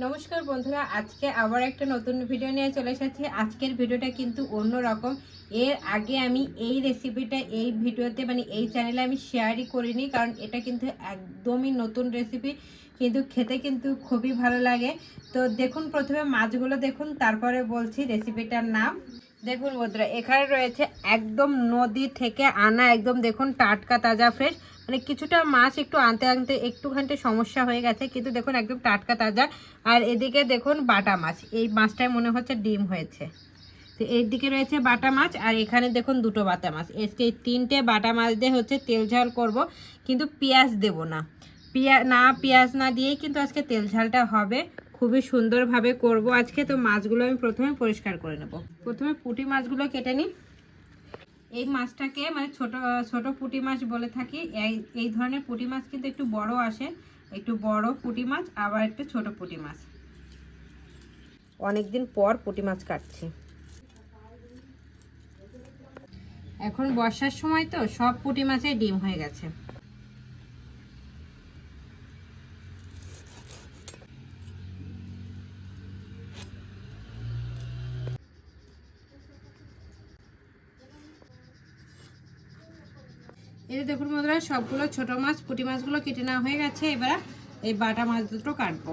নমস্কার বন্ধুরা, আজকে আবার একটা নতুন ভিডিও নিয়ে চলে এসেছি। আজকের ভিডিওটা কিন্তু অন্য রকম। এর আগে আমি এই রেসিপিটা এই ভিডিওতে এই চ্যানেলে আমি শেয়ারই করিনি, কারণ এটা কিন্তু একদমই নতুন রেসিপি, কিন্তু খেতে কিন্তু খুবই ভালো লাগে। তো দেখুন, প্রথমে মাছগুলো দেখুন, তারপরে বলছি রেসিপিটার নাম। দেখুন বন্ধুরা, এখানে রয়েছে একদম নদী থেকে আনা, একদম দেখুন টাটকা তাজা ফ্রেশ। কিছুটা মাছ একটু আনতে আনতে একটুখানি সমস্যা হয়ে গেছে, কিন্তু দেখুন একদম টাটকা তাজা। আর এদিকে দেখুন বাটা মাছ, এই মাছটায় মনে হচ্ছে ডিম হয়েছে। তো এর দিকে রয়েছে বাটা মাছ, আর এখানে দেখুন দুটো বাটা মাছ। আজকে এই তিনটে বাটা মাছ দিয়ে হচ্ছে তেল ঝাল করব, কিন্তু পেঁয়াজ দেব না। পেঁয়াজ না দিয়েই কিন্তু আজকে তেল ঝালটা হবে। খুবই সুন্দরভাবে করব আজকে। তো মাছগুলো আমি প্রথমে পরিষ্কার করে নেব। প্রথমে পুঁটি মাছগুলো কেটে নিই। এই মাছটাকে ছোট ছোট পুঁটি মাছ বলে থাকি। এই ধরনের পুঁটি মাছ কিন্তু একটু বড় আসে, একটু বড় পুঁটি মাছ, আবার একটু ছোট পুঁটি মাছ। অনেকদিন পর পুঁটি মাছ কাটছি। এখন বর্ষার সময় তো সব পুঁটি মাছে ডিম হয়ে গেছে। এই দেখুন বন্ধুরা, সবগুলো ছোট মাছ পুঁটি মাছগুলো কেটে নেওয়া হয়ে গেছে। এবার এই বাটা মাছ দুটো কাটবো।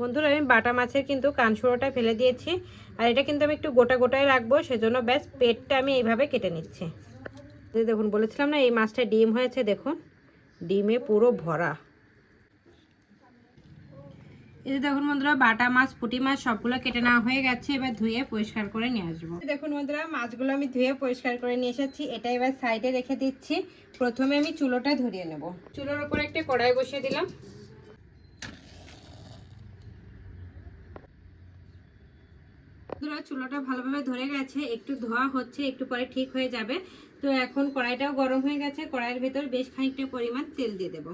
বন্ধুরা, আমি বাটা মাছের কিন্তু কানসুড়োটা ফেলে দিয়েছি, আর এটা কিন্তু আমি একটু গোটা গোটায় রাখবো, সেজন্য ব্যাস পেটটা আমি এইভাবে কেটে নিচ্ছি। দেখুন, বলেছিলাম না এই মাছটা ডিম হয়েছে, দেখুন ডিমে পুরো ভরা। এই দেখুন বন্ধুরা, বাটা মাছ পুঁটি মাছ সবগুলো কেটে নেওয়া হয়ে গেছে। এবার ধুয়ে পরিষ্কার করে নিয়ে আসবো। দেখুন বন্ধুরা, মাছগুলো আমি ধুয়ে পরিষ্কার করে নিয়ে এসেছি। এটা এবার সাইডে রেখে দিচ্ছি। প্রথমে আমি চুলোটা ধরিয়ে নেব। চুলোর উপর একটা কড়াই বসিয়ে দিলাম। চুলাটা ভালোভাবে ধরে গেছে, একটু ধোয়া হচ্ছে, একটু পরে ঠিক হয়ে যাবে। তো এখন কড়াইটাও গরম হয়ে গেছে। কড়াইয়ের ভেতর বেশ খানিকটা পরিমাণ তেল দিয়ে দেব।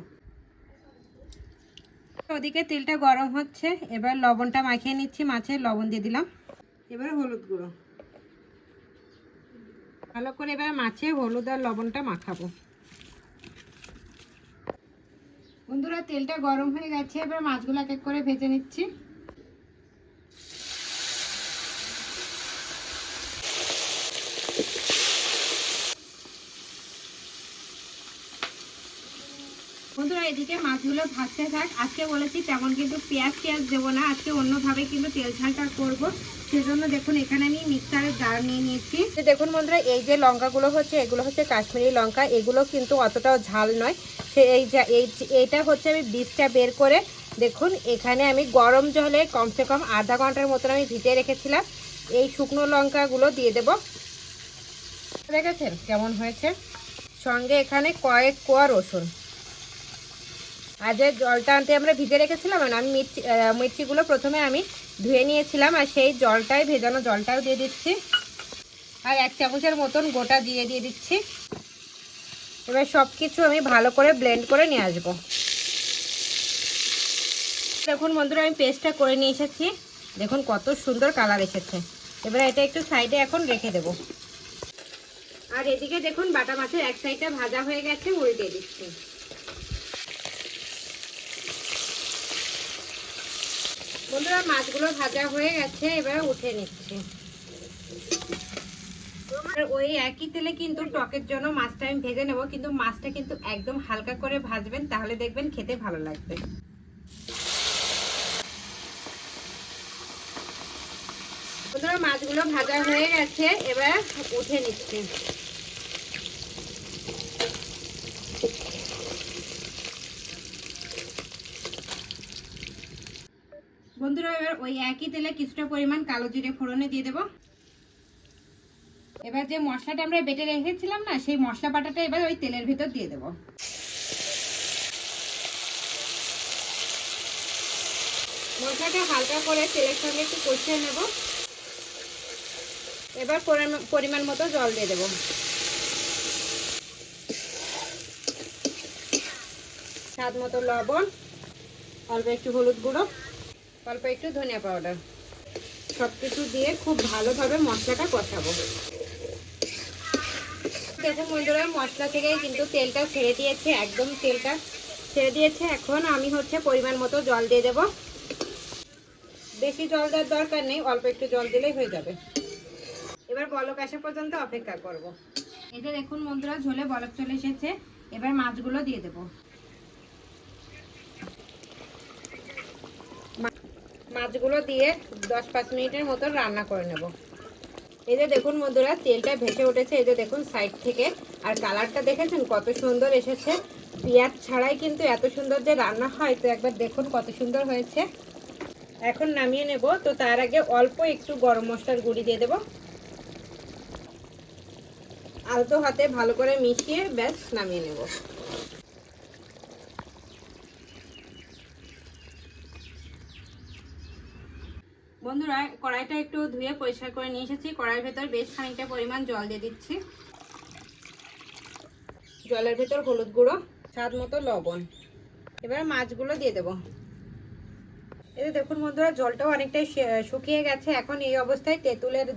ওদিকে তেলটা গরম হচ্ছে, এবার লবণটা মাখিয়ে নিচ্ছি। মাছের লবণ দিয়ে দিলাম। এবার হলুদ গুঁড়ো ভালো করে এবার মাছে হলুদ আর লবণটা মাখাবো। বন্ধুরা, তেলটা গরম হয়ে গেছে, এবার মাছগুলো এক এক করে ভেজে নিচ্ছি। বন্ধুরা, এদিকে মাছগুলো ভাজতে থাক। আজকে বলেছি তেমন কিন্তু পেঁয়াজ দেবো না, আজকে অন্যভাবে কিন্তু তেল ঝালটা করবো। সেজন্য দেখুন এখানে আমি মিক্সারের জার নিয়ে নিয়েছি। দেখুন বন্ধুরা, এই যে লঙ্কাগুলো হচ্ছে, এগুলো হচ্ছে কাশ্মীরি লঙ্কা। এগুলো কিন্তু অতটাও ঝাল নয়। সে এইটা হচ্ছে আমি বীজটা বের করে, দেখুন এখানে আমি গরম জলে কমসে কম আধা ঘন্টার মতন আমি ভিজিয়ে রেখেছিলাম। এই শুকনো লঙ্কাগুলো দিয়ে দেব। দেখেছেন কেমন হয়েছে? সঙ্গে এখানে কয়েক কোয়া রসুন। আর যে জলটা আনতে আমরা ভিজে রেখেছিলাম, আমি মির্চিগুলো প্রথমে আমি ধুয়ে নিয়েছিলাম, আর সেই জলটাই, ভেজানো জলটাও দিয়ে দিচ্ছি। আর 1 চামচের মতন গোটা দিয়ে দিচ্ছি। এবার সব কিছু আমি ভালো করে ব্লেন্ড করে নিয়ে আসবো। দেখুন বন্ধুরা, আমি পেস্টটা করে নিয়ে এসেছি। দেখুন কত সুন্দর কালার এসেছে। এবার এটা একটু সাইডে এখন রেখে দেব। আর এদিকে দেখুন বাটা মাছের এক সাইডটা ভাজা হয়ে গেছে, উল্টে দিচ্ছি। বন্ধুরা, মাছগুলো ভাজা হয়ে গেছে, এবার উঠে নিচ্ছি। ওই একই তেলে কিন্তু টকের জন্য মাছটা আমি ভেজে নেব, কিন্তু মাছটা কিন্তু একদম হালকা করে ভাজবেন, তাহলে দেখবেন খেতে ভালো লাগবে। বন্ধুরা, মাছগুলো ভাজা হয়ে গেছে, এবার উঠে নিচ্ছি। বন্ধুরা, এবার ওই একই তেলে কিছুটা পরিমাণ কালো জিরে ফোড়নে দিয়ে দেব। এবার যে মশলাটা আমরা বেটে রেখেছিলাম না, সেই মশলা বাটাটা এবার ওই তেলের ভিতর দিয়ে দেব। মশলাটা হালকা করে তেলের সঙ্গে একটু কষিয়ে নেব। এবার পরিমাণ মতো জল দিয়ে দেব। স্বাদ মতো লবণ, অল্প একটু হলুদ গুঁড়ো, অল্প একটু ধনিয়া পাউডার। সব কিছু দিয়ে খুব ভালোভাবে মশলাটা কষাবো। দেখুন বন্ধুরা, মশলা থেকে কিন্তু তেলটা ছেড়ে দিয়েছে, একদম তেলটা ছেড়ে দিয়েছে। এখন আমি পরিমাণ মতো জল দিয়ে দেব। বেশি জল দেওয়ার দরকার নেই, অল্প একটু জল দিলেই হয়ে যাবে। এবার বলক আসা পর্যন্ত অপেক্ষা করব। এই যে দেখুন বন্ধুরা, ঝোলে বলক চলে এসেছে। এবার মাছগুলো দিয়ে দেব। মাছগুলো দিয়ে 10-5 মিনিটের মতো রান্না করে নেব। এই যে দেখুন বন্ধুরা, তেলটা ভেসে উঠেছে, এই যে দেখুন সাইড থেকে। আর কালারটা দেখেছেন কত সুন্দর এসেছে। পেঁয়াজ ছাড়াই কিন্তু এত সুন্দর যে রান্না হয়, তো একবার দেখুন কত সুন্দর হয়েছে। এখন নামিয়ে নেব। তো তার আগে অল্প একটু গরম মশলার গুঁড়ি দিয়ে দেব। আলতো হাতে ভালো করে মিশিয়ে ব্যাস নামিয়ে নেব। বন্ধুরা, কড়াইটা একটু ধুয়ে পরিষ্কার করে নিয়ে এসেছি। কড়াইয়ের ভেতর বেশ খানিকটা পরিমাণ জল দিয়ে দিচ্ছি। জলের ভেতর হলুদ গুঁড়ো, স্বাদ মতো লবণ। এবার মাছগুলো দিয়ে দেব। এই যে দেখুন বন্ধুরা, জলটাও অনেকটাই শুকিয়ে গেছে। এখন এই অবস্থায় তেঁতুলের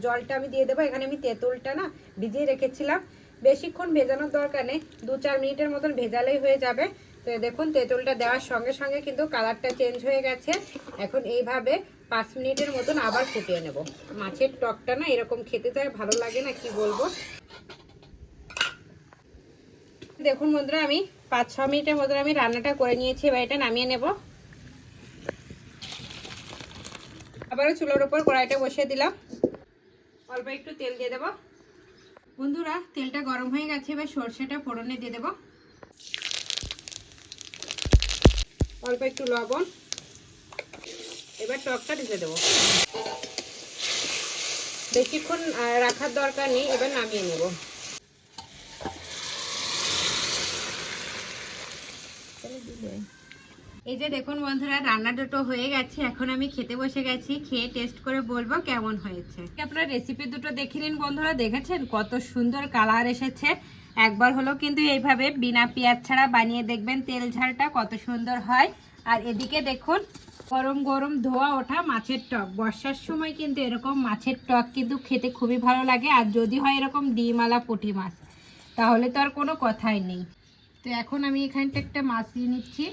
জলটা আমি দিয়ে দেবো। এখানে আমি তেঁতুলটা ভিজিয়ে রেখেছিলাম। বেশিক্ষণ ভেজানোর দরকার নেই, 2-4 মিনিটের মতন ভেজালেই হয়ে যাবে। তো দেখুন তেঁতুলটা দেওয়ার সঙ্গে সঙ্গে কিন্তু কালারটা চেঞ্জ হয়ে গেছে। এখন এইভাবে 5 মিনিটের মতন আবার ফুটিয়ে নেব। মাছের টকটা এরকম খেতে চাই, ভালো লাগে না, কি বলবো। দেখুন বন্ধুরা, আমি 5-6 মিনিটের মতন আমি রান্নাটা করে নিয়েছি। এবার এটা নামিয়ে নেব। আবারও চুলোর উপর কড়াইটা বসিয়ে দিলাম। অল্প একটু তেল দিয়ে দেব। বন্ধুরা, তেলটা গরম হয়ে গেছে। এবার সরষেটা ফোড়নে দিয়ে দেব। অল্প একটু লবণ। এবার টকটা ঢেলে দেব। বেশিক্ষণ রাখার দরকার নেই, এবার নামিয়ে নেব। এই যে দেখুন বন্ধুরা, রান্না দুটো হয়ে গেছে। এখন আমি খেতে বসে গেছি। খেয়ে টেস্ট করে বলবো কেমন হয়েছে। আপনারা রেসিপি দুটো দেখে নিন বন্ধুরা। দেখেছেন কত সুন্দর কালার এসেছে। একবার হলো কিন্তু এইভাবে বিনা পেঁয়াজ ছাড়া বানিয়ে দেখবেন, তেল ঝালটা কত সুন্দর হয়। আর এদিকে দেখুন গরম গরম ধোয়া ওঠা মাছের টক। বর্ষার সময় কিন্তু এরকম মাছের টক কিন্তু খেতে খুবই ভালো লাগে। আর যদি হয় এরকম ডিমওয়ালা পুঁটি মাছ, তাহলে তো আর কোনো কথাই নেই। তো এখন আমি এখানটা একটা মাছ দিয়ে নিচ্ছি।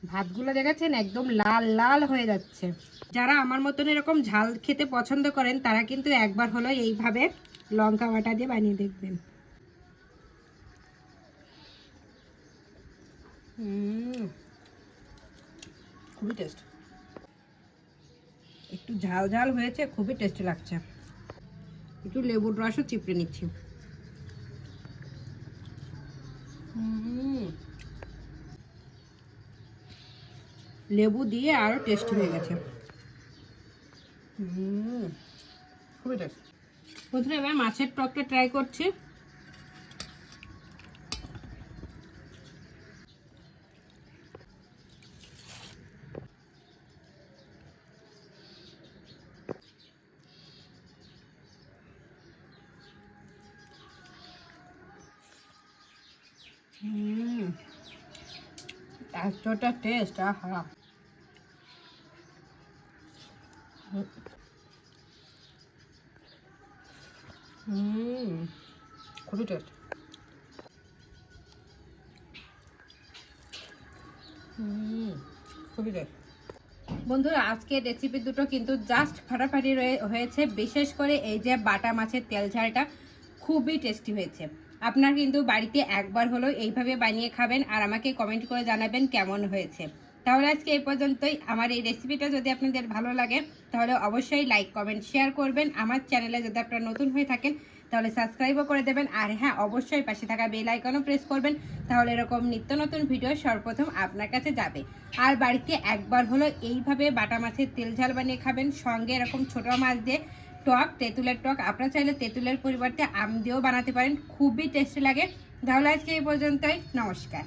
ভাতগুলো দেখেছেন একদম লাল লাল হয়ে যাচ্ছে। যারা আমার মতন এরকম ঝাল খেতে পছন্দ করেন, তারা কিন্তু একবার হলো এইভাবে লঙ্কা বাটা দিয়ে বানিয়ে দেখবেন। খুবই টেস্ট। একটু ঝাল ঝাল হয়েছে, খুবই টেস্টি লাগছে। একটু লেবুর রসও চিপড়ে নিচ্ছি। লেবু দিয়ে আরো টেস্টি হয়ে গেছে। খুবই টেস্ট। প্রথমে এবার মাছের টকটা ট্রাই করছি। এতটা টেস্ট, আহা। খুবই টেস্ট। খুবই টেস্ট। বন্ধুরা, আজকের রেসিপি দুটো কিন্তু জাস্ট ফাটাফাটি হয়েছে। বিশেষ করে এই যে বাটা মাছের তেল ঝালটা খুবই টেস্টি হয়েছে। আপনার কিন্তু বাড়িতে একবার হলো এইভাবে বানিয়ে খাবেন, আর আমাকে কমেন্ট করে জানাবেন কেমন হয়েছে। তাহলে আজকে এই পর্যন্তই। আমার এই রেসিপিটা যদি আপনাদের ভালো লাগে, তাহলে অবশ্যই লাইক কমেন্ট শেয়ার করবেন। আমার চ্যানেলে যদি আপনারা নতুন হয়ে থাকেন, তাহলে সাবস্ক্রাইবও করে দেবেন। আর হ্যাঁ, অবশ্যই পাশে থাকা বেল আইকনও প্রেস করবেন, তাহলে এরকম নিত্য নতুন ভিডিও সর্বপ্রথম আপনার কাছে যাবে। আর বাড়িতে একবার হলো এইভাবে বাটা মাছের তেল ঝাল বানিয়ে খাবেন, সঙ্গে এরকম ছোটো মাছ দিয়ে টক, তেঁতুলের টক। আপনারা চাইলে তেঁতুলের পরিবর্তে আম দিয়েও বানাতে পারেন, খুবই টেস্টি লাগে। তাহলে আজকে এই পর্যন্তই, নমস্কার।